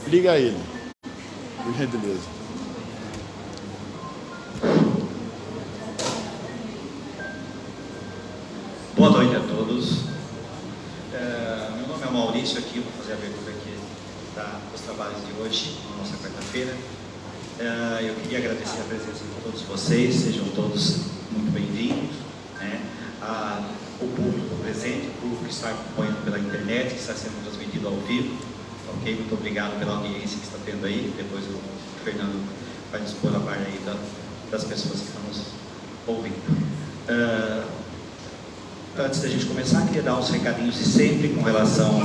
Liga ele, por gentileza. Boa noite a todos. Meu nome é Maurício, aqui vou fazer a abertura aqui dos trabalhos de hoje, na nossa quarta-feira. Eu queria agradecer a presença de todos vocês, sejam todos muito bem-vindos, né? O público presente, o público que está acompanhando pela internet, que está sendo transmitido ao vivo, ok? Muito obrigado pela audiência que está tendo aí. Depois o Fernando vai dispor a parte aí das pessoas que estão nos ouvindo. Antes da gente começar, queria dar uns recadinhos de sempre com relação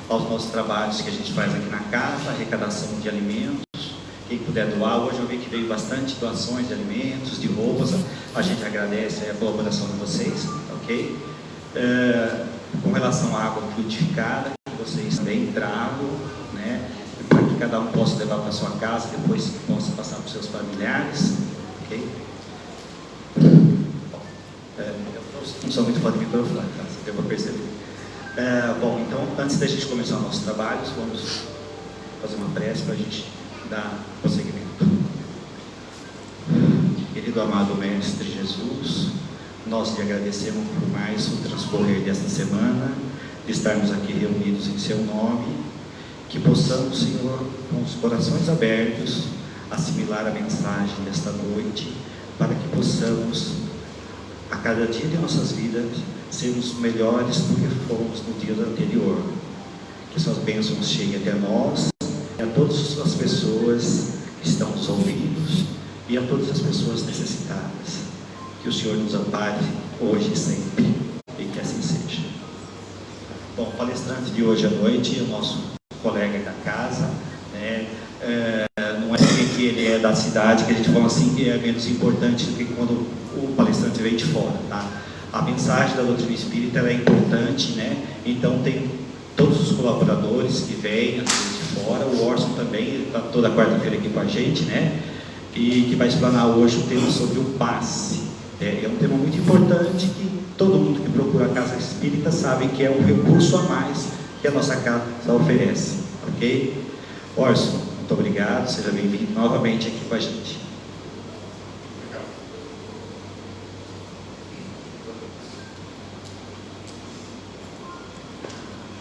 aos nossos trabalhos que a gente faz aqui na casa, arrecadação de alimentos. Quem puder doar, hoje eu vi que veio bastante doações de alimentos, de roupas, a gente agradece a colaboração de vocês, ok? Com relação à água frutificada, que vocês também tragam, né? Para que cada um possa levar para a sua casa, depois possa passar para os seus familiares, ok? Não sou muito fã do microfone, tá? Você deu para perceber. Bom, então, antes da gente começar os nossos trabalhos, vamos fazer uma prece para a gente dar prosseguimento. Querido amado Mestre Jesus, nós te agradecemos por mais o transcorrer desta semana, de estarmos aqui reunidos em seu nome, que possamos, Senhor, com os corações abertos, assimilar a mensagem desta noite, para que possamos, a cada dia de nossas vidas, sermos melhores do que fomos no dia anterior. Que suas bênçãos cheguem até nós e a todas as pessoas que estão nos ouvindo e a todas as pessoas necessitadas. Que o Senhor nos ampare hoje e sempre, e que assim seja. Bom, o palestrante de hoje à noite é o nosso colega da casa, né? Não é porque ele é da cidade que a gente fala assim que é menos importante do que quando o palestrante vem de fora, tá? A mensagem da doutrina espírita ela é importante, né? Então tem todos os colaboradores que vêm às vezes de fora, o Orson também, ele está toda quarta-feira aqui com a gente, né? E que vai explanar hoje o tema sobre o passe. É um tema muito importante que todo mundo que procura a casa espírita sabe que é um recurso a mais que a nossa casa oferece, ok? Orson, muito obrigado, seja bem-vindo novamente aqui com a gente.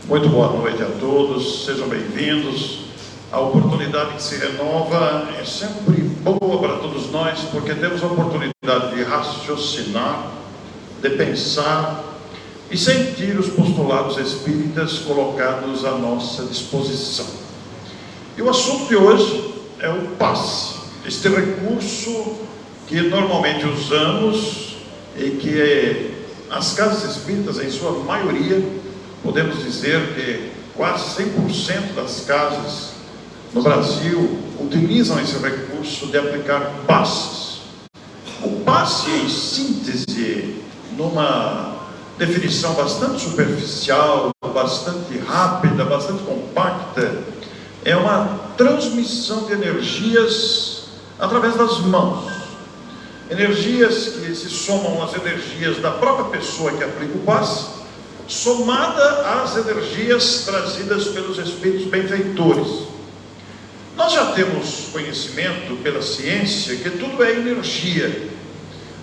Muito boa noite a todos, sejam bem-vindos. A oportunidade que se renova é sempre boa para todos nós, porque temos a oportunidade de raciocinar, de pensar e sentir os postulados espíritas colocados à nossa disposição. E o assunto de hoje é o passe, este recurso que normalmente usamos e que as casas espíritas, em sua maioria, podemos dizer que quase 100% das casas no Brasil utilizam esse recurso de aplicar passes. O passe, em síntese, numa definição bastante superficial, bastante rápida, bastante compacta, é uma transmissão de energias através das mãos. Energias que se somam às energias da própria pessoa que aplica o passe, somada às energias trazidas pelos espíritos benfeitores. Nós já temos conhecimento pela ciência que tudo é energia.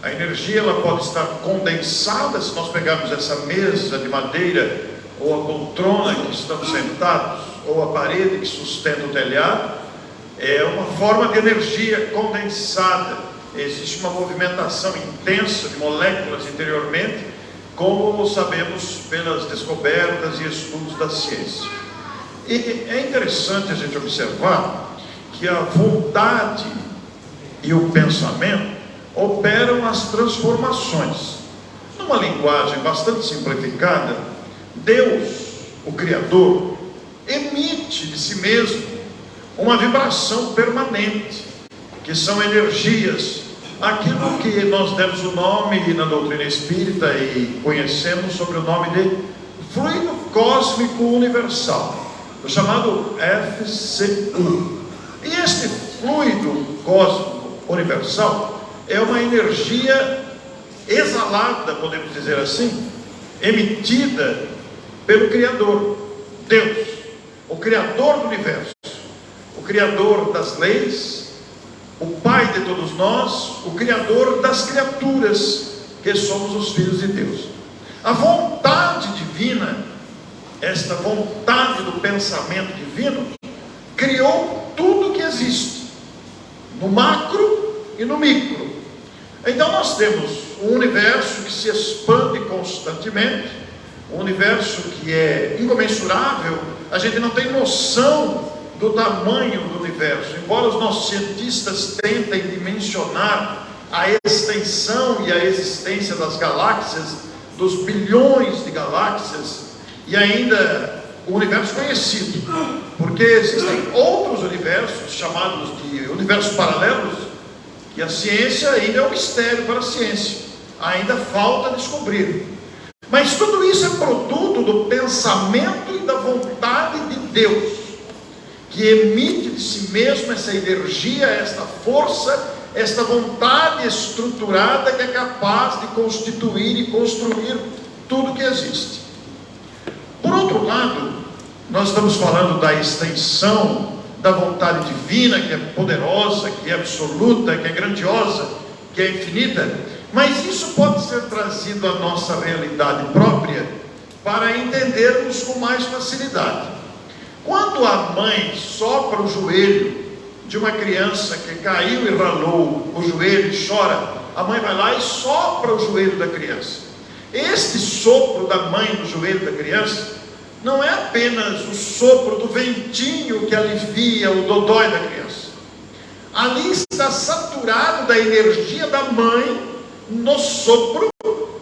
A energia ela pode estar condensada, se nós pegarmos essa mesa de madeira, ou a poltrona que estamos sentados, ou a parede que sustenta o telhado, é uma forma de energia condensada. Existe uma movimentação intensa de moléculas interiormente, como sabemos pelas descobertas e estudos da ciência. E é interessante a gente observar que a vontade e o pensamento operam as transformações. Numa linguagem bastante simplificada, Deus, o Criador, emite de si mesmo uma vibração permanente, que são energias, aquilo que nós demos o nome na doutrina espírita e conhecemos sobre o nome de fluido cósmico universal, o chamado FCU. E este fluido cósmico universal é uma energia exalada, podemos dizer assim, emitida pelo Criador, Deus, o Criador do universo. Criador das leis, o Pai de todos nós, o Criador das criaturas, que somos os filhos de Deus. A vontade divina, esta vontade do pensamento divino, criou tudo que existe, no macro e no micro. Então nós temos um universo que se expande constantemente, um universo que é incomensurável. A gente não tem noção do tamanho do universo, embora os nossos cientistas tentem dimensionar a extensão e a existência das galáxias, dos bilhões de galáxias, e ainda o universo conhecido, porque existem outros universos chamados de universos paralelos, que a ciência ainda é um mistério para a ciência, ainda falta descobrir. Mas tudo isso é produto do pensamento e da vontade de Deus, que emite de si mesmo essa energia, esta força, esta vontade estruturada que é capaz de constituir e construir tudo que existe. Por outro lado, nós estamos falando da extensão da vontade divina, que é poderosa, que é absoluta, que é grandiosa, que é infinita, mas isso pode ser trazido à nossa realidade própria para entendermos com mais facilidade. Quando a mãe sopra o joelho de uma criança que caiu e ralou o joelho e chora, a mãe vai lá e sopra o joelho da criança. Este sopro da mãe no joelho da criança não é apenas o sopro do ventinho que alivia o dodói da criança. Ali está saturado da energia da mãe no sopro,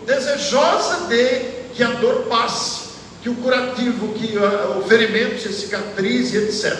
desejosa de que a dor passe, que o curativo, que o ferimento se cicatrize, etc.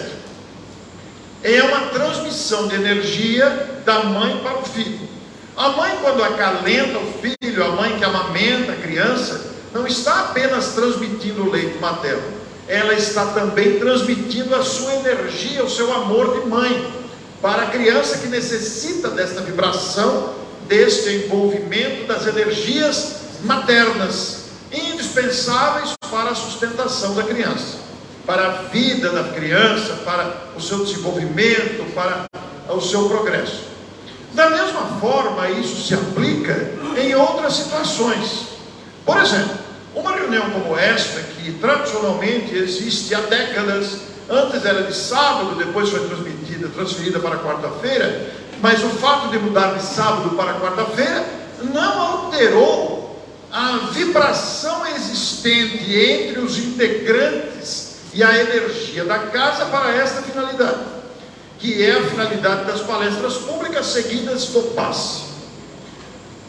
É uma transmissão de energia da mãe para o filho. A mãe, quando acalenta o filho, a mãe que amamenta a criança, não está apenas transmitindo o leite materno, ela está também transmitindo a sua energia, o seu amor de mãe, para a criança que necessita desta vibração, deste envolvimento das energias maternas, indispensáveis para a sustentação da criança, para a vida da criança, para o seu desenvolvimento, para o seu progresso. Da mesma forma, isso se aplica em outras situações. Por exemplo, uma reunião como esta, que tradicionalmente existe há décadas, antes era de sábado, depois foi transferida para quarta-feira, mas o fato de mudar de sábado para quarta-feira não alterou a vibração existente entre os integrantes e a energia da casa para esta finalidade, que é a finalidade das palestras públicas seguidas do passe.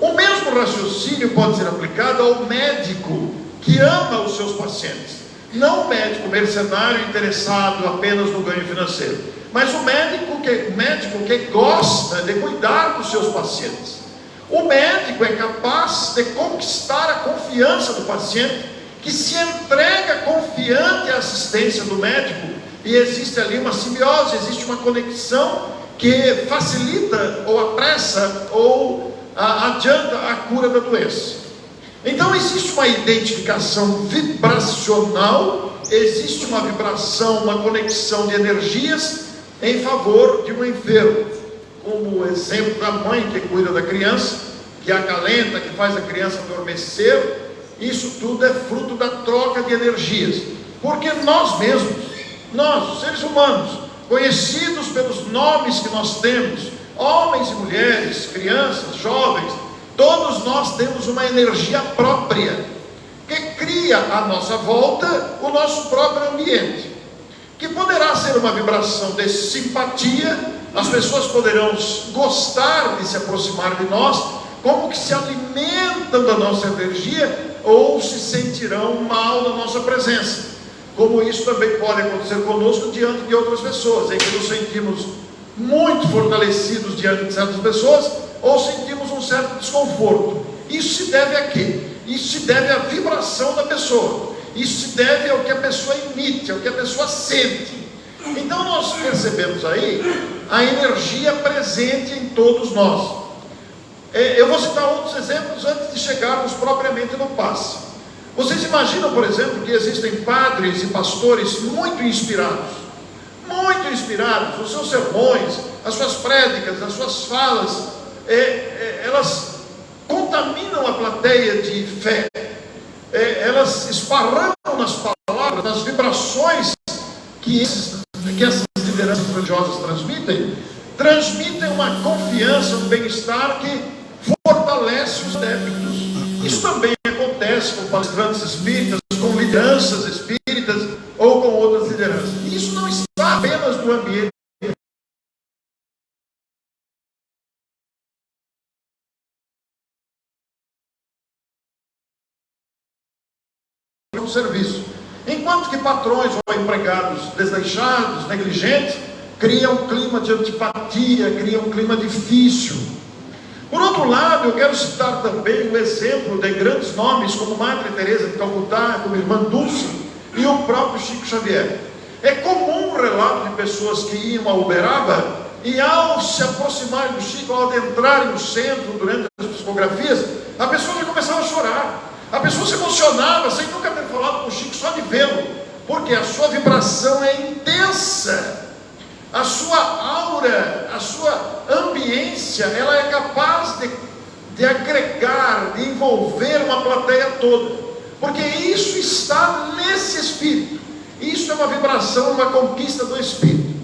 O mesmo raciocínio pode ser aplicado ao médico que ama os seus pacientes, não o médico mercenário interessado apenas no ganho financeiro, mas o médico que gosta de cuidar dos seus pacientes. O médico é capaz de conquistar a confiança do paciente, que se entrega confiante à assistência do médico, e existe ali uma simbiose, existe uma conexão que facilita ou apressa ou adianta a cura da doença. Então existe uma identificação vibracional, existe uma vibração, uma conexão de energias em favor de um enfermo, como o exemplo da mãe que cuida da criança, que acalenta, que faz a criança adormecer. Isso tudo é fruto da troca de energias, porque nós mesmos, nós, seres humanos, conhecidos pelos nomes que nós temos, homens e mulheres, crianças, jovens, todos nós temos uma energia própria, que cria à nossa volta o nosso próprio ambiente, que poderá ser uma vibração de simpatia. As pessoas poderão gostar de se aproximar de nós, como que se alimentam da nossa energia, ou se sentirão mal na nossa presença, como isso também pode acontecer conosco diante de outras pessoas, em que nos sentimos muito fortalecidos diante de certas pessoas, ou sentimos um certo desconforto. Isso se deve a quê? Isso se deve à vibração da pessoa, isso se deve ao que a pessoa emite, ao que a pessoa sente. Então nós percebemos aí a energia presente em todos nós. Eu vou citar outros exemplos antes de chegarmos propriamente no passe. Vocês imaginam, por exemplo, que existem padres e pastores muito inspirados inspirados, os seus sermões, as suas prédicas, as suas falas, elas contaminam a plateia de fé, elas esparramam nas palavras, nas vibrações que essas lideranças religiosas transmitem uma confiança, um bem-estar que fortalece os adeptos. Isso também acontece com palestrantes espíritas, com lideranças espíritas ou com outras lideranças. Isso não está apenas no ambiente do serviço. Enquanto que patrões ou empregados desleixados, negligentes, criam um clima de antipatia, criam um clima difícil. Por outro lado, eu quero citar também o exemplo de grandes nomes como Madre Teresa de Calcutá, como Irmã Dulce e o próprio Chico Xavier. É comum o relato de pessoas que iam a Uberaba e ao se aproximarem do Chico, ao adentrarem no centro durante as psicografias, a pessoa já começava a chorar. A pessoa se emocionava sem nunca ter falado com o Chico, só de vê-lo, porque a sua vibração é intensa. A sua aura, a sua ambiência, ela é capaz de agregar, de envolver uma plateia toda, porque isso está nesse espírito. Isso é uma vibração, uma conquista do espírito,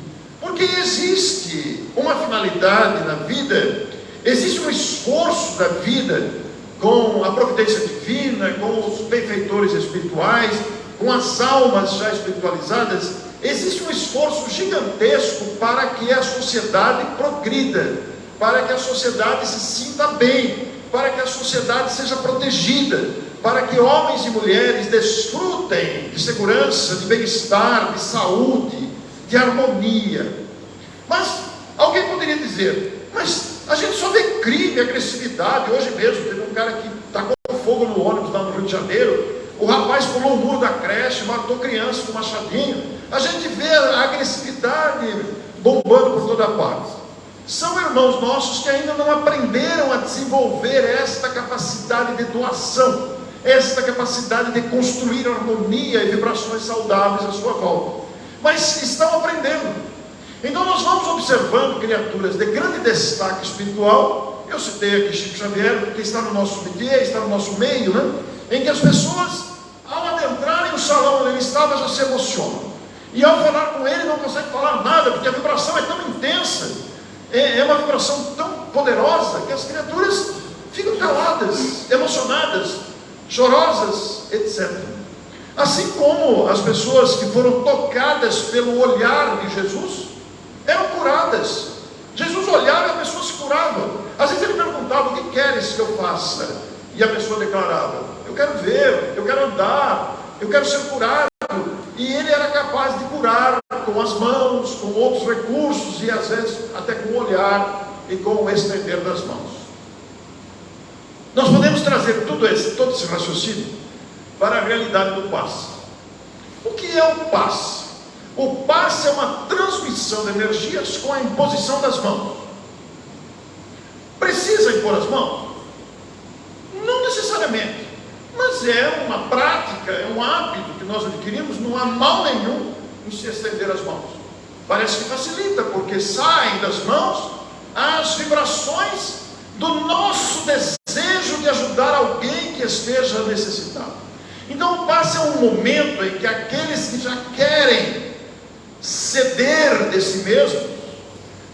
porque existe uma finalidade na vida, existe um esforço da vida com a providência divina, com os benfeitores espirituais, com as almas já espiritualizadas. Existe um esforço gigantesco para que a sociedade progrida, para que a sociedade se sinta bem, para que a sociedade seja protegida, para que homens e mulheres desfrutem de segurança, de bem-estar, de saúde, de harmonia. Mas alguém poderia dizer, mas a gente só vê crime, agressividade. Hoje mesmo teve um cara que tacou fogo no ônibus lá no Rio de Janeiro. O rapaz pulou o muro da creche, matou criança com machadinho. A gente vê a agressividade bombando por toda parte. São irmãos nossos que ainda não aprenderam a desenvolver esta capacidade de doação, esta capacidade de construir harmonia e vibrações saudáveis à sua volta. Mas estão aprendendo. Então nós vamos observando criaturas de grande destaque espiritual. Eu citei aqui Chico Xavier, que está no nosso métier, está no nosso meio, né? Em que as pessoas, ao adentrarem no salão onde ele estava, já se emocionam. E ao falar com ele, não consegue falar nada, porque a vibração é tão intensa, é uma vibração tão poderosa, que as criaturas ficam caladas, emocionadas, chorosas, etc. Assim como as pessoas que foram tocadas pelo olhar de Jesus, eram curadas. Jesus olhava e a pessoa se curava. Às vezes ele perguntava, o que queres que eu faça? E a pessoa declarava, eu quero ver, eu quero andar, eu quero ser curado. E ele era capaz de curar com as mãos, com outros recursos, e às vezes até com o olhar e com o estender das mãos. Nós podemos trazer todo esse raciocínio para a realidade do passe. O que é o passe? O passe é uma transmissão de energias com a imposição das mãos. Precisa impor as mãos? Não necessariamente, mas é uma prática, é um hábito que nós adquirimos. Não há mal nenhum em se estender as mãos. Parece que facilita, porque saem das mãos as vibrações do nosso desejo de ajudar alguém que esteja necessitado. Então o passe é um momento em que aqueles que já querem ceder de si mesmos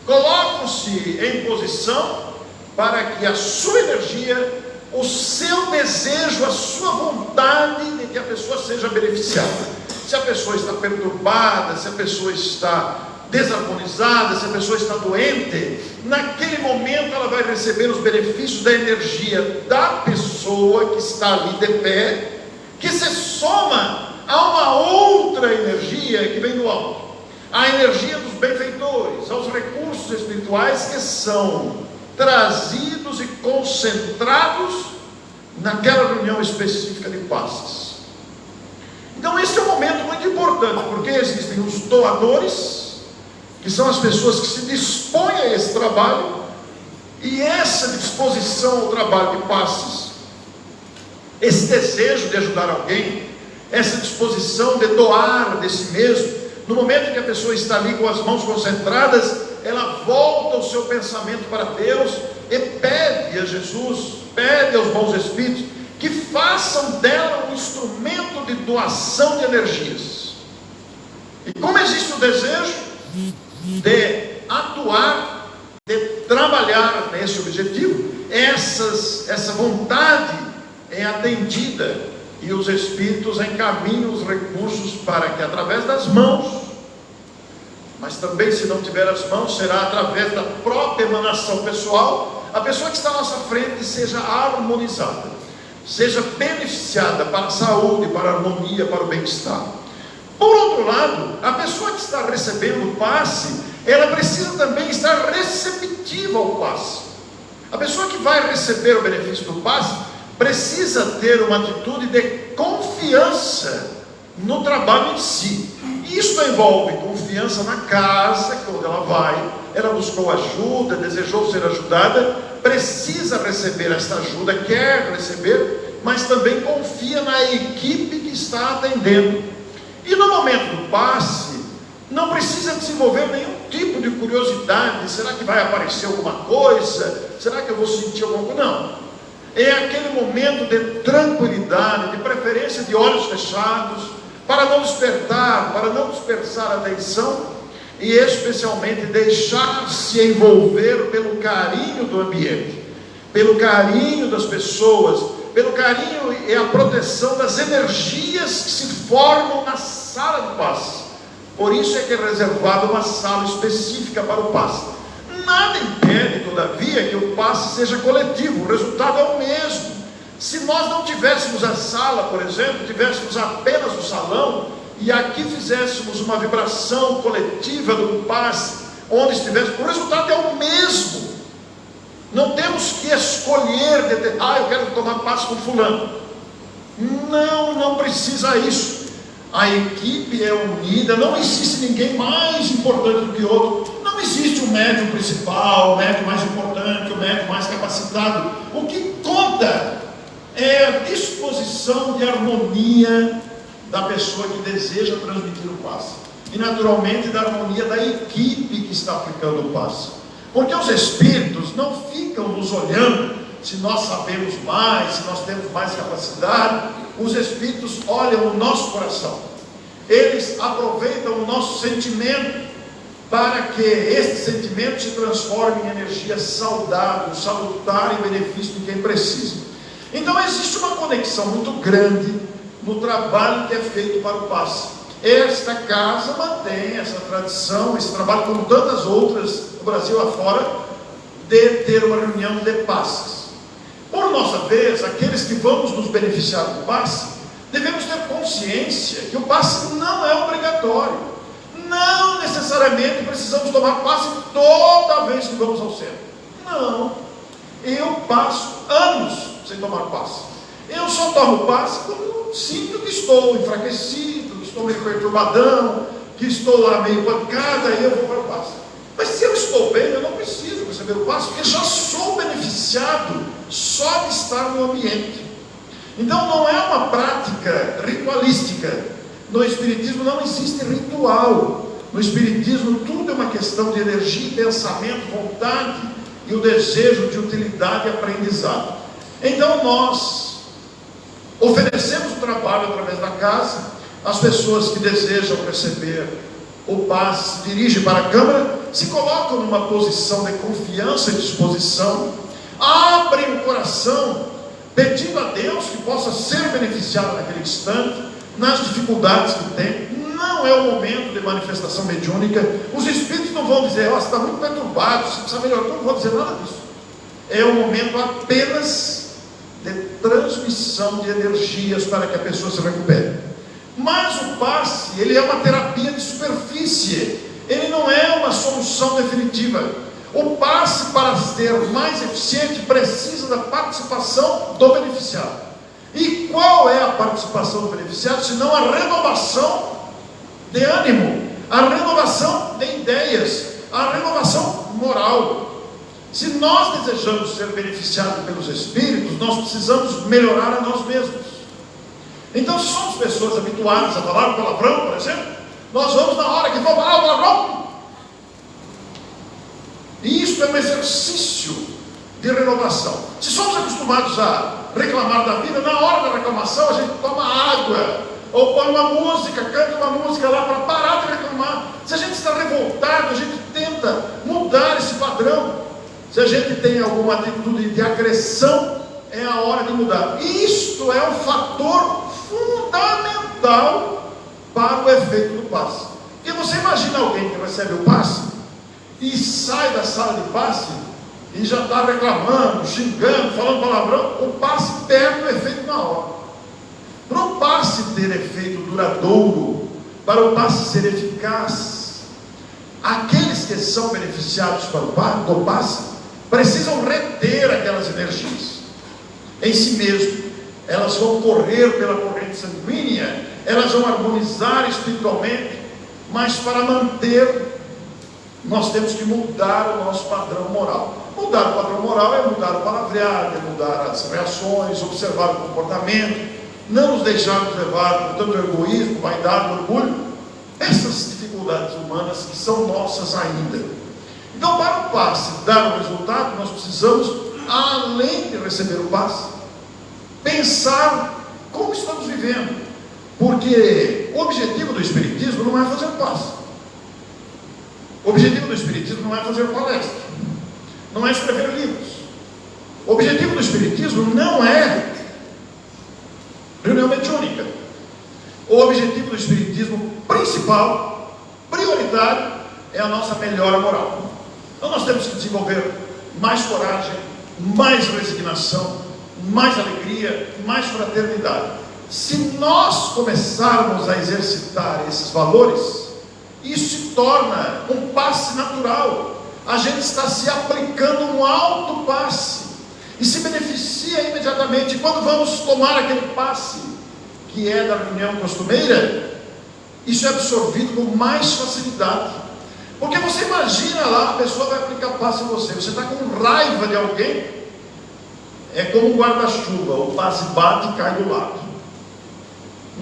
colocam-se em posição para que a sua energia, o seu desejo, a sua vontade de que a pessoa seja beneficiada. Se a pessoa está perturbada, se a pessoa está desarmonizada, se a pessoa está doente, naquele momento ela vai receber os benefícios da energia da pessoa que está ali de pé, que se soma a uma outra energia que vem do alto, a energia dos benfeitores, aos recursos espirituais que são trazidos e concentrados naquela reunião específica de passes. Então esse é um momento muito importante, porque existem os doadores, que são as pessoas que se dispõem a esse trabalho, e essa disposição ao trabalho de passes, esse desejo de ajudar alguém, essa disposição de doar de si mesmo, no momento em que a pessoa está ali com as mãos concentradas, ela volta o seu pensamento para Deus e pede a Jesus, pede aos bons espíritos que façam dela um instrumento de doação de energias. E como existe o desejo de atuar, de trabalhar nesse objetivo, essa vontade é atendida e os espíritos encaminham os recursos para que através das mãos, mas também se não tiver as mãos, será através da própria emanação pessoal, a pessoa que está à nossa frente seja harmonizada, seja beneficiada para a saúde, para a harmonia, para o bem-estar. Por outro lado, a pessoa que está recebendo o passe, ela precisa também estar receptiva ao passe. A pessoa que vai receber o benefício do passe precisa ter uma atitude de confiança no trabalho em si. Isto envolve confiança na casa, quando ela vai, ela buscou ajuda, desejou ser ajudada, precisa receber esta ajuda, quer receber, mas também confia na equipe que está atendendo. E no momento do passe, não precisa desenvolver nenhum tipo de curiosidade. Será que vai aparecer alguma coisa? Será que eu vou sentir alguma coisa? Não. É aquele momento de tranquilidade, de preferência de olhos fechados, para não despertar, para não dispersar a atenção, e especialmente deixar-se envolver pelo carinho do ambiente, pelo carinho das pessoas, pelo carinho e a proteção das energias que se formam na sala de passe. Por isso é que é reservada uma sala específica para o passe. Nada impede, todavia, que o passe seja coletivo, o resultado é o mesmo. Se nós não tivéssemos a sala, por exemplo, tivéssemos apenas o salão, e aqui fizéssemos uma vibração coletiva do passe, onde estivéssemos, o resultado é o mesmo. Não temos que escolher, eu quero tomar passe com fulano. Não precisa isso. A equipe é unida, não existe ninguém mais importante do que outro. Não existe o médium principal, o médium mais importante, o médium mais capacitado. O que conta é a disposição de harmonia da pessoa que deseja transmitir o passe, e naturalmente da harmonia da equipe que está aplicando o passe. Porque os espíritos não ficam nos olhando se nós sabemos mais, se nós temos mais capacidade. Os espíritos olham o nosso coração, eles aproveitam o nosso sentimento para que este sentimento se transforme em energia saudável, salutar em benefício de quem precisa. Então existe uma conexão muito grande no trabalho que é feito para o passe. Esta casa mantém essa tradição, esse trabalho, como tantas outras no Brasil afora, de ter uma reunião de passes. Por nossa vez, aqueles que vamos nos beneficiar do passe, devemos ter consciência que o passe não é obrigatório. Não necessariamente precisamos tomar passe toda vez que vamos ao centro. Não. Eu passo anos sem tomar passe. Eu só tomo passe quando sinto que estou enfraquecido, que estou meio perturbadão, que estou lá meio pancada, aí eu vou para o passe. Mas se eu estou bem, eu não preciso receber o passe, porque já sou beneficiado só de estar no ambiente. Então não é uma prática ritualística. No Espiritismo não existe ritual. No Espiritismo tudo é uma questão de energia, pensamento, vontade e o desejo de utilidade e aprendizado. Então nós oferecemos o trabalho através da casa. As pessoas que desejam receber o passe se dirigem para a câmara, se colocam numa posição de confiança e disposição, abrem o coração, pedindo a Deus que possa ser beneficiado naquele instante, nas dificuldades que tem. Não é o momento de manifestação mediúnica. Os espíritos não vão dizer, você está muito perturbado, você precisa melhorar. Não vão dizer nada disso. É um momento apenas de transmissão de energias para que a pessoa se recupere. Mas o passe, ele é uma terapia de superfície, ele não é uma solução definitiva. O passe, para ser mais eficiente, precisa da participação do beneficiário. E qual é a participação do beneficiário, senão a renovação de ânimo, a renovação de ideias, a renovação moral. Se nós desejamos ser beneficiados pelos espíritos, nós precisamos melhorar a nós mesmos. Então, se somos pessoas habituadas a falar o palavrão, por exemplo, Nós vamos na hora que for parar o palavrão. E isso é um exercício de renovação. Se somos acostumados a reclamar da vida, na hora da reclamação a gente toma água, ou põe uma música, canta uma música lá para parar de reclamar. Se a gente está revoltado, a gente tenta mudar esse padrão. Se a gente tem alguma atitude de agressão, é a hora de mudar. Isto é um fator fundamental para o efeito do passe. Porque você imagina alguém que recebe o passe e sai da sala de passe e já está reclamando, xingando, falando palavrão, o passe perde o efeito na hora. Para o passe ter efeito duradouro, para o passe ser eficaz, aqueles que são beneficiados do passe precisam reter aquelas energias em si mesmo. Elas vão correr pela corrente sanguínea, elas vão harmonizar espiritualmente, mas para manter, nós temos que mudar o nosso padrão moral. Mudar o padrão moral é mudar o palavreado, é mudar as reações, observar o comportamento, não nos deixarmos levar por tanto egoísmo, vaidade, orgulho, essas dificuldades humanas que são nossas ainda. Então, para o passe dar um resultado, nós precisamos, além de receber o passe, pensar como estamos vivendo, porque o objetivo do Espiritismo não é fazer passe, o objetivo do Espiritismo não é fazer palestra, não é escrever livros, o objetivo do Espiritismo não é reunião mediúnica. O objetivo do Espiritismo principal, prioritário, é a nossa melhora moral. Então nós temos que desenvolver mais coragem, mais resignação, mais alegria, mais fraternidade. Se nós começarmos a exercitar esses valores, isso se torna um passe natural. A gente está se aplicando um alto passe e se beneficia imediatamente. Quando vamos tomar aquele passe que é da reunião costumeira, isso é absorvido com mais facilidade, porque você imagina lá, a pessoa vai aplicar passe em você, você está com raiva de alguém, é como um guarda-chuva, o passe bate e cai do lado,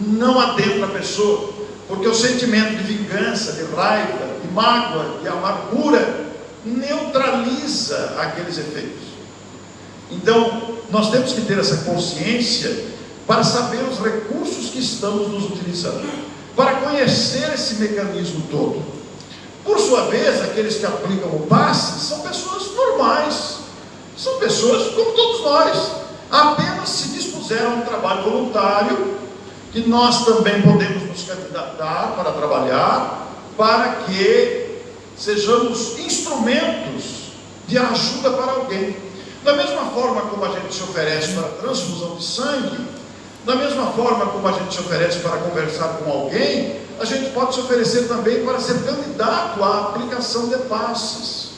não adentra a pessoa, porque o sentimento de vingança, de raiva, de mágoa, de amargura neutraliza aqueles efeitos. Então, nós temos que ter essa consciência para saber os recursos que estamos nos utilizando, para conhecer esse mecanismo todo. Por sua vez, aqueles que aplicam o passe são pessoas normais, são pessoas como todos nós, apenas se dispuseram a um trabalho voluntário, que nós também podemos nos candidatar para trabalhar, para que sejamos instrumentos de ajuda para alguém. Da mesma forma como a gente se oferece para transfusão de sangue, da mesma forma como a gente se oferece para conversar com alguém, a gente pode se oferecer também para ser candidato à aplicação de passes,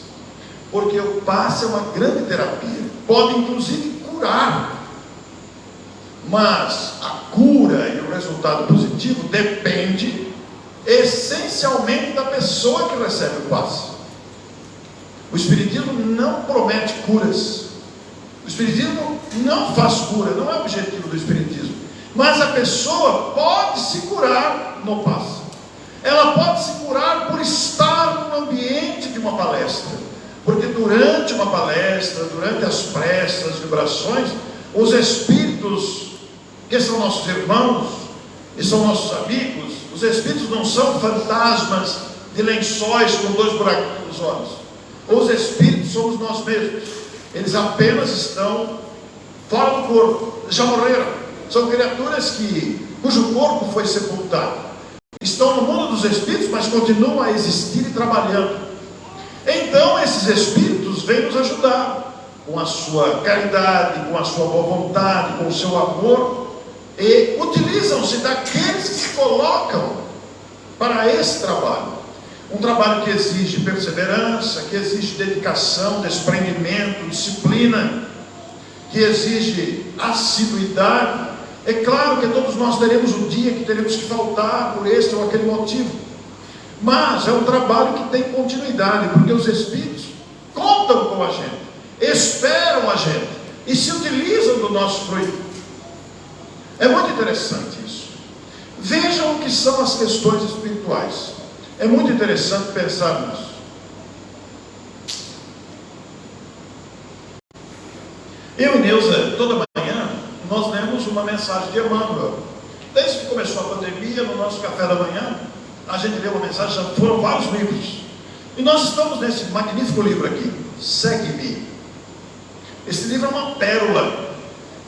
porque o passe é uma grande terapia, pode inclusive curar, mas a cura e o resultado positivo depende essencialmente da pessoa que recebe o passe. O Espiritismo não promete curas, o Espiritismo não faz cura, não é o objetivo do Espiritismo, mas a pessoa pode se curar no passe. Ela pode se curar por estar no ambiente de uma palestra, porque durante uma palestra, durante as preces, as vibrações, os espíritos que são nossos irmãos e são nossos amigos, os espíritos não são fantasmas de lençóis com 2 buraquinhos nos olhos. Os espíritos somos nós mesmos, eles apenas estão fora do corpo, já morreram, são criaturas cujo corpo foi sepultado, estão no mundo dos espíritos, mas continuam a existir e trabalhando. Então esses espíritos vêm nos ajudar com a sua caridade, com a sua boa vontade, com o seu amor, e utilizam-se daqueles que se colocam para esse trabalho. Um trabalho que exige perseverança, que exige dedicação, desprendimento, disciplina, que exige assiduidade. É claro que todos nós teremos um dia que teremos que faltar por este ou aquele motivo, mas é um trabalho que tem continuidade, porque os espíritos contam com a gente, esperam a gente e se utilizam do nosso fruto. É muito interessante isso. Vejam o que são as questões espirituais. É muito interessante pensar nisso. Eu e Neuza, toda manhã, nós lemos uma mensagem de Emmanuel. Desde que começou a pandemia, no nosso café da manhã, a gente leu uma mensagem, foram vários livros. E nós estamos nesse magnífico livro aqui, Segue-me. Esse livro é uma pérola.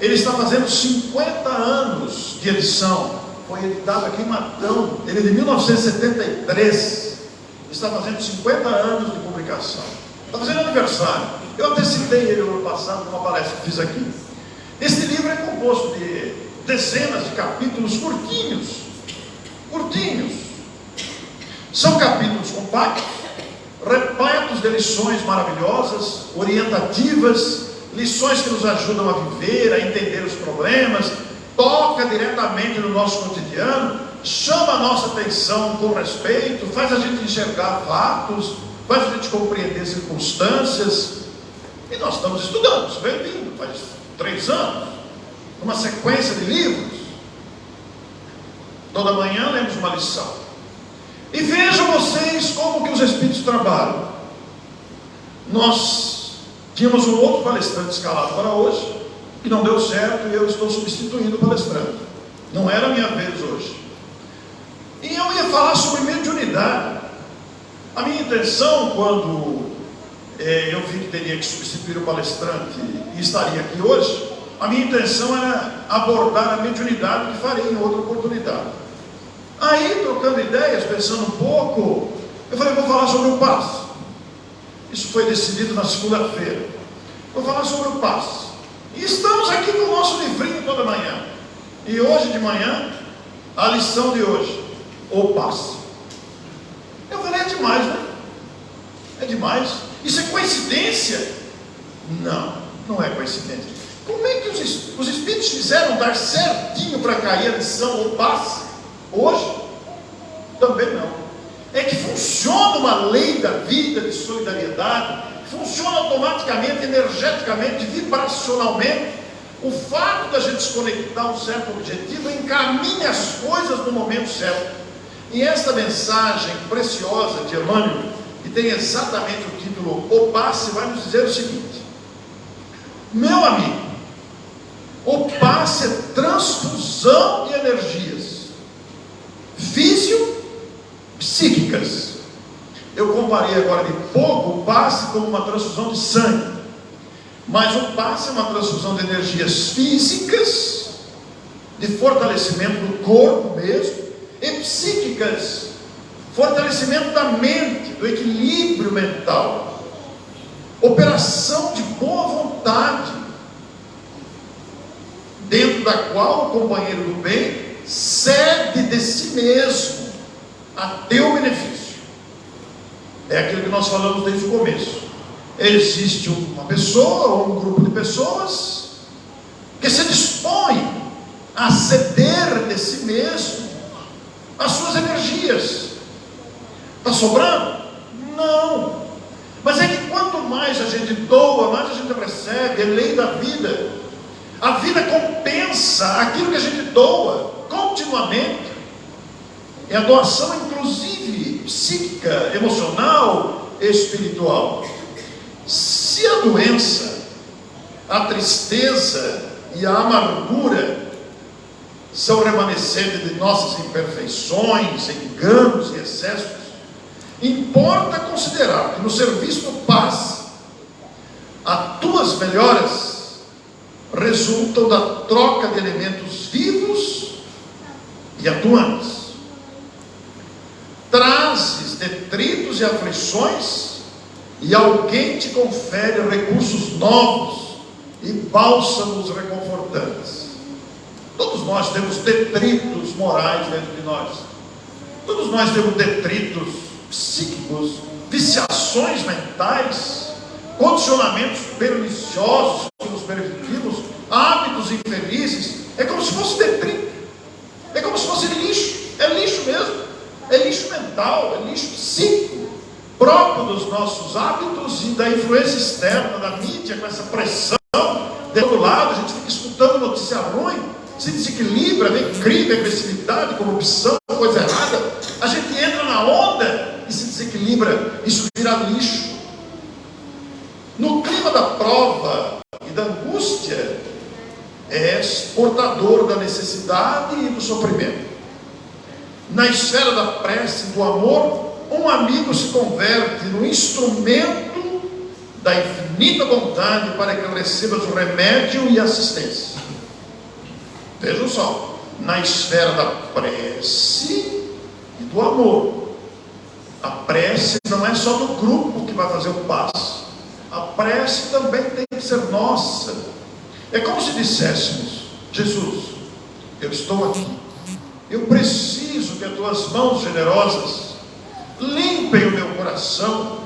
Ele está fazendo 50 anos de edição. Foi editado aqui em Matão. Ele é de 1973. Está fazendo 50 anos de publicação. Está fazendo aniversário. Eu até citei ele no ano passado, numa palestra que fiz aqui. Este livro é composto de dezenas de capítulos curtinhos. Curtinhos. São capítulos compactos, repletos de lições maravilhosas, orientativas, lições que nos ajudam a viver, a entender os problemas, toca diretamente no nosso cotidiano, chama a nossa atenção com respeito, faz a gente enxergar fatos, faz a gente compreender circunstâncias. E nós estamos estudando, isso veio vindo, faz 3 anos, uma sequência de livros. Toda manhã lemos uma lição. E vejam vocês como que os Espíritos trabalham. Nós tínhamos um outro palestrante escalado para hoje, que não deu certo, e eu estou substituindo o palestrante. Não era a minha vez hoje. E eu ia falar sobre mediunidade. A minha intenção, quando eu vi que teria que substituir o palestrante e estaria aqui hoje, a minha intenção era abordar a mediunidade, que farei em outra oportunidade. Aí, trocando ideias, pensando um pouco, eu falei, vou falar sobre o passe. Isso foi decidido na segunda-feira. Vou falar sobre o passe. E estamos aqui com o nosso livrinho toda manhã. E hoje de manhã, a lição de hoje, o passe. Eu falei, é demais, né? É demais. Isso é coincidência? Não, não é coincidência. Como é que os Espíritos fizeram dar certinho para cair a lição, o passe? Hoje? Também não. É que funciona uma lei da vida de solidariedade, funciona automaticamente, energeticamente, vibracionalmente. O fato da gente se conectar a um certo objetivo encaminha as coisas no momento certo. E esta mensagem preciosa de Emmanuel, que tem exatamente o título O Passe, vai nos dizer o seguinte: meu amigo, o passe é transfusão de energias físio-psíquicas. Eu comparei agora de pouco o passe como uma transfusão de sangue, mas o passe é uma transfusão de energias físicas, de fortalecimento do corpo mesmo, e psíquicas, fortalecimento da mente, do equilíbrio mental, operação de boa vontade, dentro da qual o companheiro do bem cede de si mesmo a teu benefício. É aquilo que nós falamos desde o começo. Existe uma pessoa ou um grupo de pessoas que se dispõe a ceder de si mesmo as suas energias. Está sobrando? Não. Mas é que quanto mais a gente doa, mais a gente recebe. É lei da vida. A vida compensa aquilo que a gente doa continuamente. É a doação, inclusive, psíquica, emocional, espiritual. Se a doença, a tristeza e a amargura são remanescentes de nossas imperfeições, enganos e excessos, importa considerar que no serviço do passe, as tuas melhoras resultam da troca de elementos vivos e atuantes. Trazes detritos e aflições, e alguém te confere recursos novos e bálsamos reconfortantes. Todos nós temos detritos morais dentro de nós. Todos nós temos detritos psíquicos, viciações mentais, condicionamentos perniciosos que nos permitimos, hábitos infelizes. É como se fosse detrito, é como se fosse lixo, é lixo mesmo, é lixo mental, é lixo psíquico, próprio dos nossos hábitos e da influência externa da mídia, com essa pressão de todo lado. A gente fica escutando notícia ruim, se desequilibra, vem crime, agressividade, corrupção, coisa errada, a gente entra na onda e se desequilibra, isso vira lixo. No clima da prova e da angústia, é portador da necessidade e do sofrimento. Na esfera da prece e do amor, um amigo se converte no instrumento da infinita bondade para que recebas o remédio e assistência. Vejam só, na esfera da prece e do amor. A prece não é só do grupo que vai fazer o passo. A prece também tem que ser nossa. É como se disséssemos: Jesus, eu estou aqui, eu preciso que as tuas mãos generosas limpem o meu coração,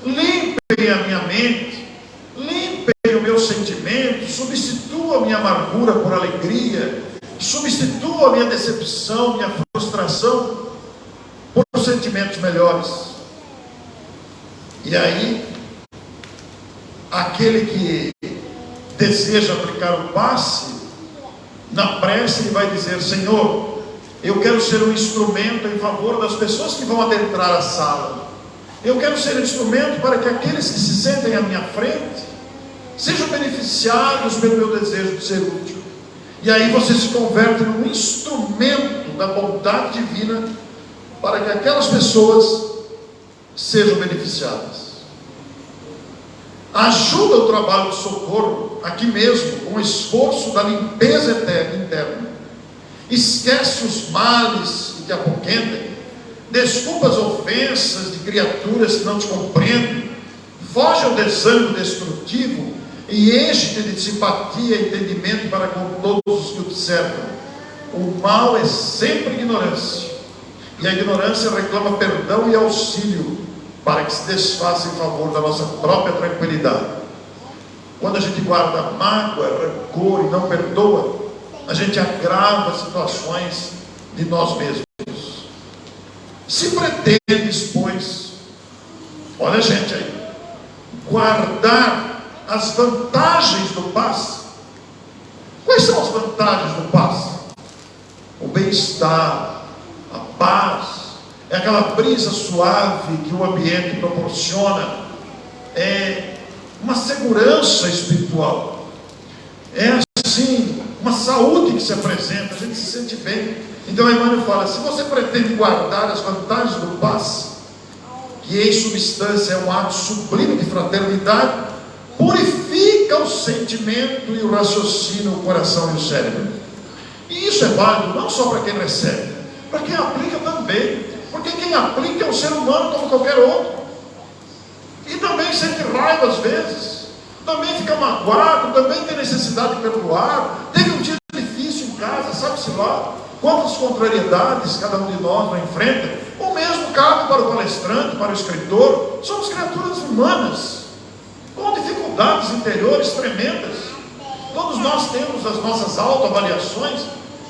limpem a minha mente, limpem o meu sentimento, substitua a minha amargura por alegria, substitua a minha decepção, minha frustração por sentimentos melhores. E aí, aquele que deseja aplicar o passe, na prece ele vai dizer: Senhor, eu quero ser um instrumento em favor das pessoas que vão adentrar a sala. Eu quero ser um instrumento para que aqueles que se sentem à minha frente sejam beneficiados pelo meu desejo de ser útil. E aí você se converte num instrumento da bondade divina para que aquelas pessoas sejam beneficiadas. Ajuda o trabalho de socorro aqui mesmo, com o esforço da limpeza interna. Esquece os males que te apoquentem, desculpa as ofensas de criaturas que não te compreendem, foge ao desânimo destrutivo e enche-te de simpatia e entendimento para com todos os que observam. O mal é sempre ignorância, e a ignorância reclama perdão e auxílio para que se desfaça em favor da nossa própria tranquilidade. Quando a gente guarda mágoa, rancor e não perdoa, a gente agrava situações de nós mesmos. Se pretendes, pois, olha a gente aí, guardar as vantagens do passe. Quais são as vantagens do passe? O bem-estar, a paz, é aquela brisa suave que o ambiente proporciona, é uma segurança espiritual, é assim, uma saúde que se apresenta, a gente se sente bem. Então Emmanuel fala: se você pretende guardar as vantagens do passe, que em substância é um ato sublime de fraternidade, purifica o sentimento e o raciocínio, o coração e o cérebro. E isso é válido não só para quem recebe, para quem aplica também, porque quem aplica é um ser humano como qualquer outro, e também sente raiva às vezes, também fica magoado, também tem necessidade de perdoar, teve um dia difícil em casa, sabe-se lá quantas contrariedades cada um de nós não enfrenta. O mesmo cabe para o palestrante, para o escritor. Somos criaturas humanas, com dificuldades interiores tremendas. Todos nós temos as nossas autoavaliações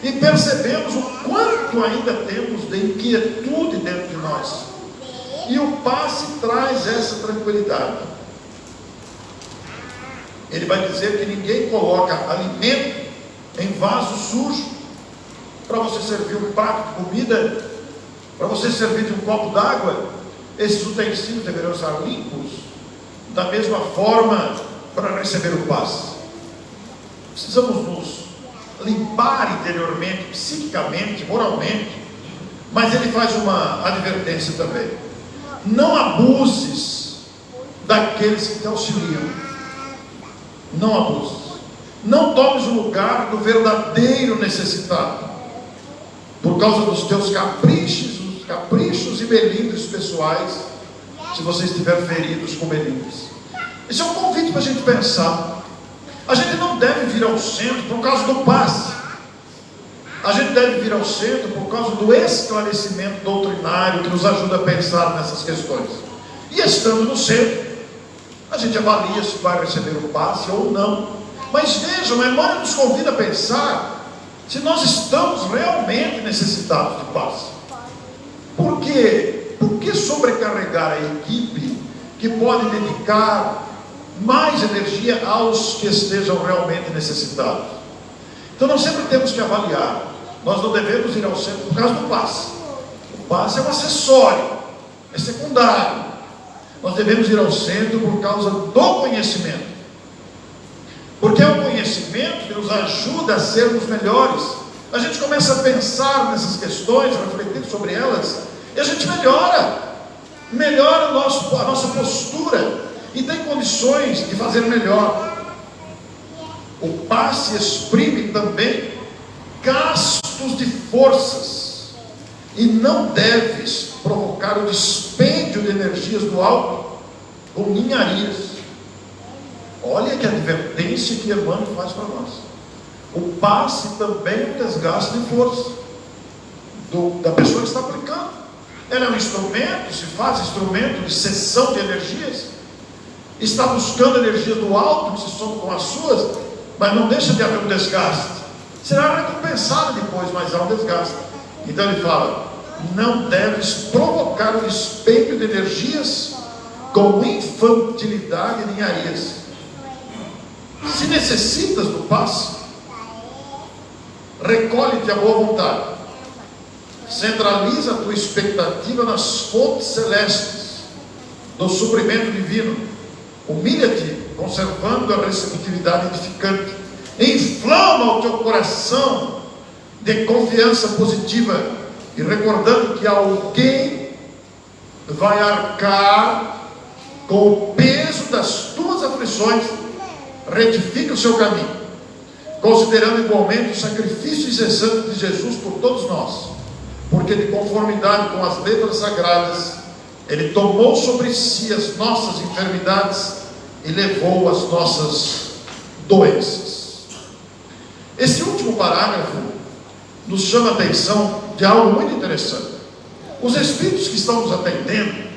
e percebemos o quanto ainda temos de inquietude dentro de nós. E o passe traz essa tranquilidade. Ele vai dizer que ninguém coloca alimento em vaso sujo. Para você servir um prato de comida, para você servir de um copo d'água, esses utensílios deverão estar limpos. Da mesma forma, para receber o passe, precisamos nos limpar interiormente, psiquicamente, moralmente. Mas ele faz uma advertência também: não abuses daqueles que te auxiliam. Não abuses. Não tomes o lugar do verdadeiro necessitado, por causa dos teus caprichos e melindres pessoais, se você estiver feridos com melindres. Esse é um convite para a gente pensar. A gente não deve vir ao centro por causa do passe. A gente deve vir ao centro por causa do esclarecimento doutrinário que nos ajuda a pensar nessas questões. E estando no centro, a gente avalia se vai receber o passe ou não. Mas vejam, Emmanuel nos convida a pensar se nós estamos realmente necessitados de passe. Por quê? Por que sobrecarregar a equipe que pode dedicar mais energia aos que estejam realmente necessitados? Então nós sempre temos que avaliar. Nós não devemos ir ao centro por causa do passe. O passe é um acessório, é secundário. Nós devemos ir ao centro por causa do conhecimento. Porque é o conhecimento que nos ajuda a sermos melhores. A gente começa a pensar nessas questões, a refletir sobre elas, e a gente melhora a nossa postura, e tem condições de fazer melhor. O passe exprime também gastos de forças, e não deves provocar o dispêndio de energias do alto com ninharias. Olha que advertência que Emmanuel faz para nós. O passe também é um desgaste de força da pessoa que está aplicando. Ela é um instrumento, se faz instrumento de cessão de energias, está buscando energias do alto que se somam com as suas, mas não deixa de haver um desgaste. Será recompensado depois, mas há um desgaste. Então ele fala: não deves provocar o dispêndio de energias com infantilidade e ninharias. Se necessitas do passe, recolhe-te a boa vontade, centraliza a tua expectativa nas fontes celestes do suprimento divino, humilha-te conservando a receptividade edificante, inflama o teu coração de confiança positiva, e recordando que alguém vai arcar com o peso das tuas aflições, retifica o seu caminho, considerando igualmente o sacrifício incessante de Jesus por todos nós, porque de conformidade com as letras sagradas, Ele tomou sobre si as nossas enfermidades e levou as nossas doenças. Esse último parágrafo nos chama a atenção de algo muito interessante. Os espíritos que estão nos atendendo,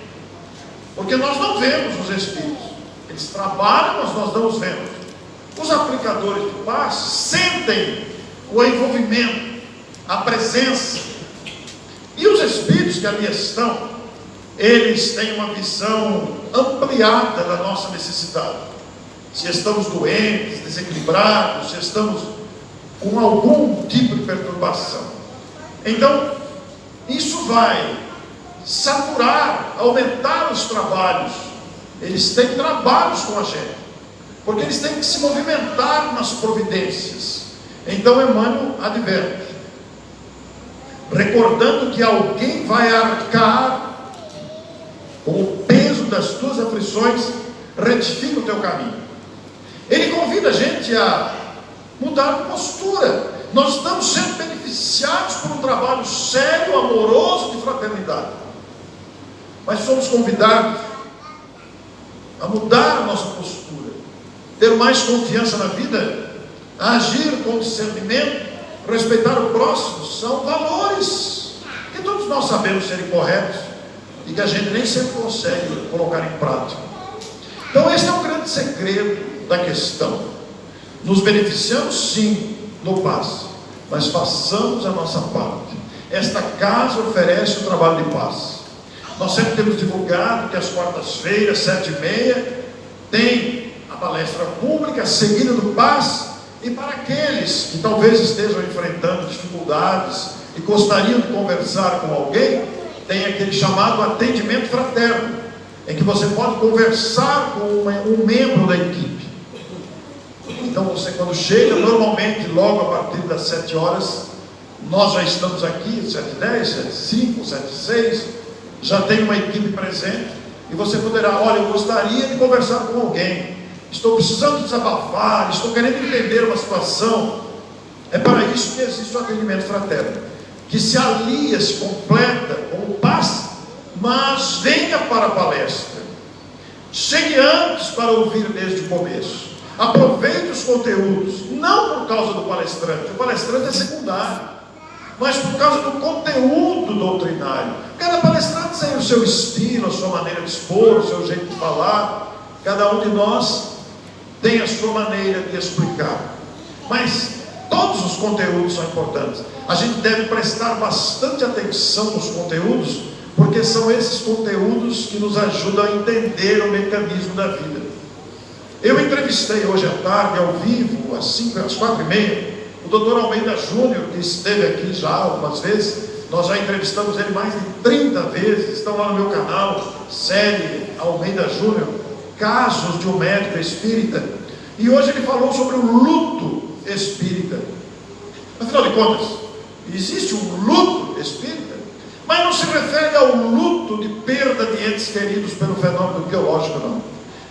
porque nós não vemos os espíritos, eles trabalham, mas nós não os vemos. Os aplicadores do passe sentem o envolvimento, a presença. E os espíritos que ali estão, eles têm uma visão ampliada da nossa necessidade. Se estamos doentes, desequilibrados, se estamos com algum tipo de perturbação. Então, isso vai saturar, aumentar os trabalhos. Eles têm trabalhos com a gente, porque eles têm que se movimentar nas providências. Então Emmanuel adverte, recordando que alguém vai arcar com o peso das tuas aflições, retifica o teu caminho. Ele convida a gente a mudar de postura. Nós estamos sendo beneficiados por um trabalho sério, amoroso de fraternidade, mas somos convidados a mudar a nossa postura, ter mais confiança na vida, a agir com discernimento, respeitar o próximo. São valores que todos nós sabemos serem corretos e que a gente nem sempre consegue colocar em prática. Então esse é o grande segredo da questão. Nos beneficiamos sim no passe, mas façamos a nossa parte. Esta casa oferece o trabalho de passe. Nós sempre temos divulgado que às quartas-feiras, 7h30, tem a palestra pública seguida do passe. E para aqueles que talvez estejam enfrentando dificuldades e gostariam de conversar com alguém, tem aquele chamado atendimento fraterno, em que você pode conversar com um membro da equipe. Então você, quando chega, normalmente logo a partir das 7 horas, nós já estamos aqui, 7h10, 7h05, 7h06, já tem uma equipe presente, e você poderá: olha, eu gostaria de conversar com alguém, estou precisando desabafar, estou querendo entender uma situação. É para isso que existe o atendimento fraterno, que se alia, se completa com o passe, mas venha para a palestra, chegue antes para ouvir desde o começo, aproveite os conteúdos, não por causa do palestrante, o palestrante é secundário, mas por causa do conteúdo doutrinário. Cada palestrante tem o seu estilo, a sua maneira de expor, o seu jeito de falar. Cada um de nós tem a sua maneira de explicar, mas todos os conteúdos são importantes. A gente deve prestar bastante atenção nos conteúdos, porque são esses conteúdos que nos ajudam a entender o mecanismo da vida. Eu entrevistei hoje à tarde, ao vivo, às 4h30, O doutor Almeida Júnior, que esteve aqui já algumas vezes, nós já entrevistamos ele mais de 30 vezes, estão lá no meu canal, série Almeida Júnior, casos de um médico espírita, e hoje ele falou sobre o luto espírita. Afinal de contas, existe um luto espírita, mas não se refere ao luto de perda de entes queridos pelo fenômeno biológico, não.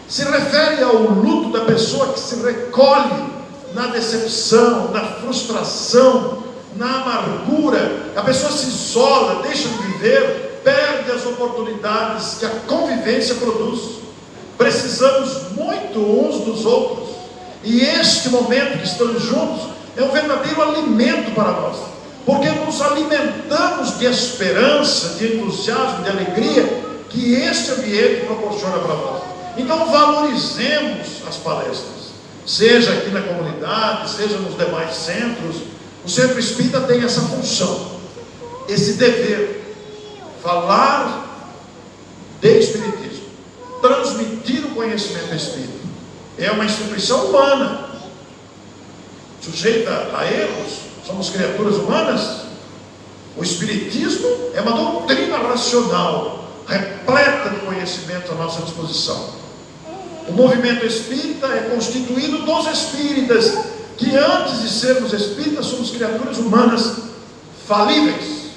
Se refere ao luto da pessoa que se recolhe na decepção, na frustração, na amargura. A pessoa se isola, deixa de viver, perde as oportunidades que a convivência produz. Precisamos muito uns dos outros, e este momento que estamos juntos é um verdadeiro alimento para nós, porque nos alimentamos de esperança, de entusiasmo, de alegria que este ambiente proporciona para nós. Então valorizemos as palestras, seja aqui na comunidade, seja nos demais centros. O Centro Espírita tem essa função, esse dever, falar de Espiritismo, transmitir o conhecimento espírita. É uma instituição humana, sujeita a erros, somos criaturas humanas. O Espiritismo é uma doutrina racional, repleta de conhecimento à nossa disposição. O movimento espírita é constituído dos espíritas, que antes de sermos espíritas, somos criaturas humanas falíveis,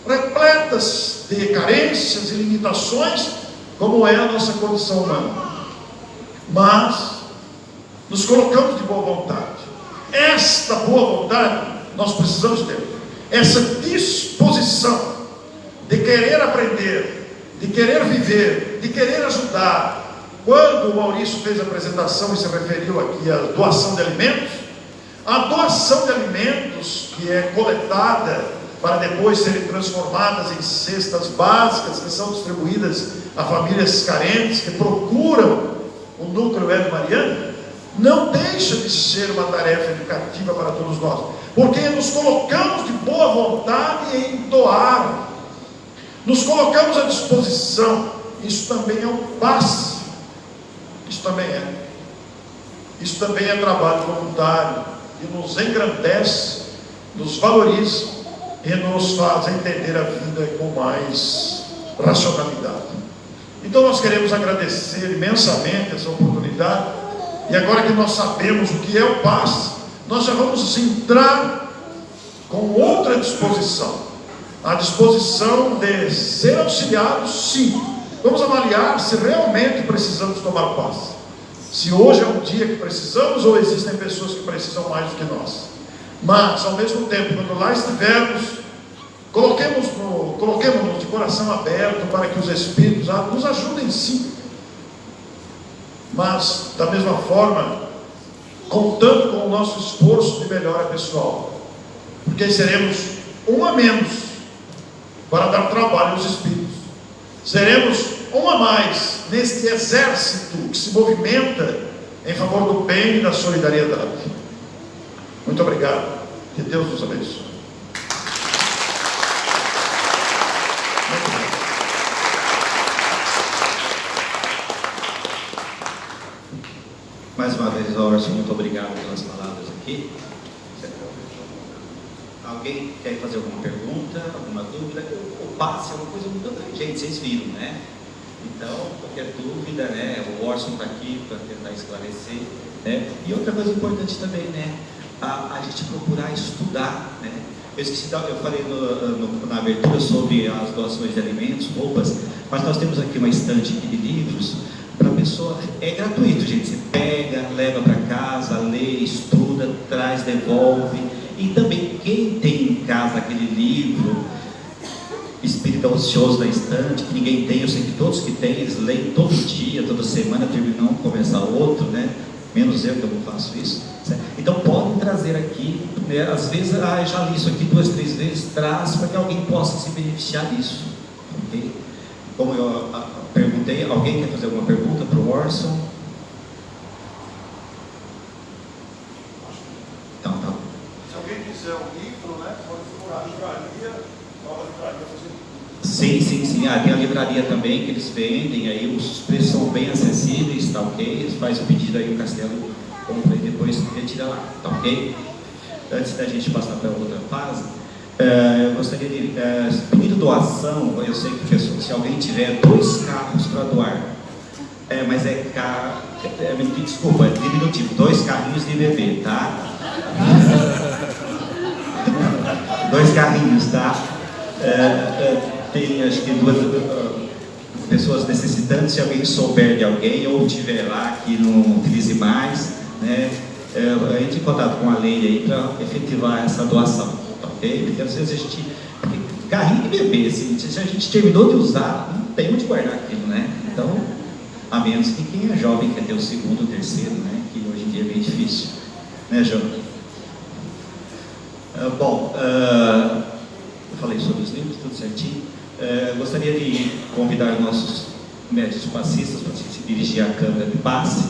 repletas de carências e limitações, como é a nossa condição humana. Mas nos colocamos de boa vontade. Esta boa vontade nós precisamos ter, essa disposição de querer aprender, de querer viver, de querer ajudar. Quando o Maurício fez a apresentação e se referiu aqui à doação de alimentos, a doação de alimentos que é coletada para depois serem transformadas em cestas básicas que são distribuídas a famílias carentes que procuram o núcleo Hélio Mariano, não deixa de ser uma tarefa educativa para todos nós, porque nos colocamos de boa vontade em doar, nos colocamos à disposição. Isso também é um passe, isso também é trabalho voluntário, e nos engrandece, nos valoriza e nos faz entender a vida com mais racionalidade. Então nós queremos agradecer imensamente essa oportunidade, e agora que nós sabemos o que é o passe, nós já vamos entrar com outra disposição, a disposição de ser auxiliados, sim. Vamos avaliar se realmente precisamos tomar o passe, se hoje é um dia que precisamos, ou existem pessoas que precisam mais do que nós. Mas ao mesmo tempo, quando lá estivermos, coloquemos-nos de coração aberto para que os Espíritos nos ajudem, sim, mas da mesma forma contando com o nosso esforço de melhora pessoal, porque seremos um a menos para dar trabalho aos Espíritos, seremos um a mais neste exército que se movimenta em favor do bem e da solidariedade. Muito obrigado, que Deus nos abençoe. Mais uma vez, Orson, muito obrigado pelas palavras aqui. Alguém quer fazer alguma pergunta, alguma dúvida? O passe é uma coisa muito abrangente, vocês viram, né? Então, qualquer dúvida, né? O Orson está aqui para tentar esclarecer, né? E outra coisa importante também, né? A gente procurar estudar, né? Eu esqueci, eu falei na abertura sobre as doações de alimentos, roupas, mas nós temos aqui uma estante de livros para a pessoa, é gratuito, gente. Você pega, leva para casa, lê, estuda, traz, devolve. E também quem tem em casa aquele livro Espírita Ocioso da Estante, que ninguém tem, eu sei que todos que têm, eles leem todo dia, toda semana, terminam, começa outro, né? Menos eu que eu não faço isso, certo? Então podem trazer aqui, né? Às vezes, eu já li isso aqui 2, 3 vezes, traz para que alguém possa se beneficiar disso, ok? Como eu perguntei, alguém quer fazer alguma pergunta para o Orson? Então, tá. Se alguém quiser um livro, né, pode procurar a livraria, nova livraria fazer. Sim. Tem a livraria também que eles vendem, aí os preços são bem acessíveis, tá ok? Eles fazem o pedido aí, o Castelo compra e depois retira lá, tá ok? antes da gente passar para outra fase, eu gostaria de pedir doação. Eu sei que se alguém tiver 2 carros para doar, mas desculpa, diminutivo, 2 carrinhos de bebê, tá? 2 carrinhos, tá? Tem acho que 2 pessoas necessitantes. Se alguém souber de alguém ou tiver lá que não utilize mais, né, entre em contato com a lei aí para efetivar essa doação, ok? Porque às vezes a gente, carrinho de bebê, assim, se a gente terminou de usar, não tem onde guardar aquilo, né? Então, a menos que quem é jovem quer ter o 2º, o 3º, né, que hoje em dia é bem difícil, né, João? Bom, eu falei sobre os livros, tudo certinho. Gostaria de convidar os nossos médicos passistas para se dirigir à câmara de passe,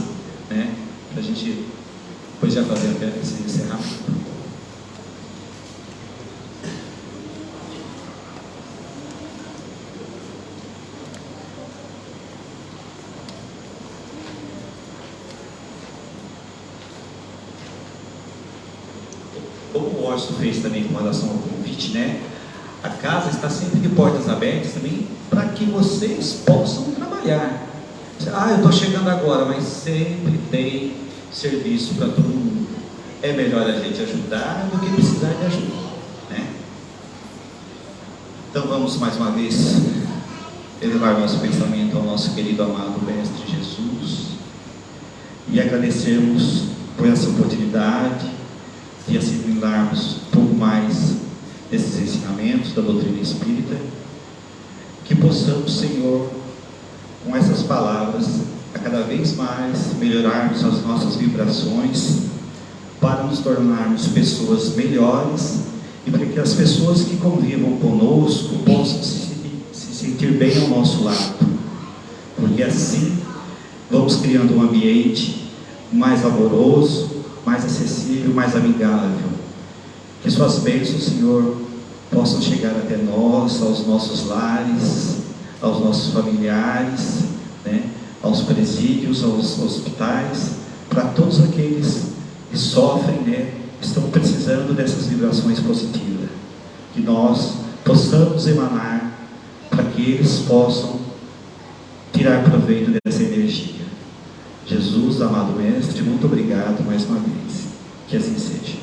né, para a gente depois já fazer até esse encerramento. Como o Orson fez também com relação ao convite, né? A casa está sempre de portas abertas também para que vocês possam trabalhar. Eu estou chegando agora, mas sempre tem serviço para todo mundo. É melhor a gente ajudar do que precisar de ajuda, né? Então vamos mais uma vez elevar nosso pensamento ao nosso querido amado Mestre Jesus e agradecermos por essa oportunidade de assimilarmos um pouco mais desses ensinamentos da doutrina espírita, que possamos, Senhor, com essas palavras, a cada vez mais melhorarmos as nossas vibrações para nos tornarmos pessoas melhores e para que as pessoas que convivam conosco possam se sentir bem ao nosso lado, porque assim vamos criando um ambiente mais amoroso, mais acessível, mais amigável. Que suas bênçãos, Senhor, possam chegar até nós, aos nossos lares, aos nossos familiares, né, aos presídios, aos hospitais, para todos aqueles que sofrem, né, estão precisando dessas vibrações positivas. Que nós possamos emanar para que eles possam tirar proveito dessa energia. Jesus, amado Mestre, muito obrigado mais uma vez. Que assim seja.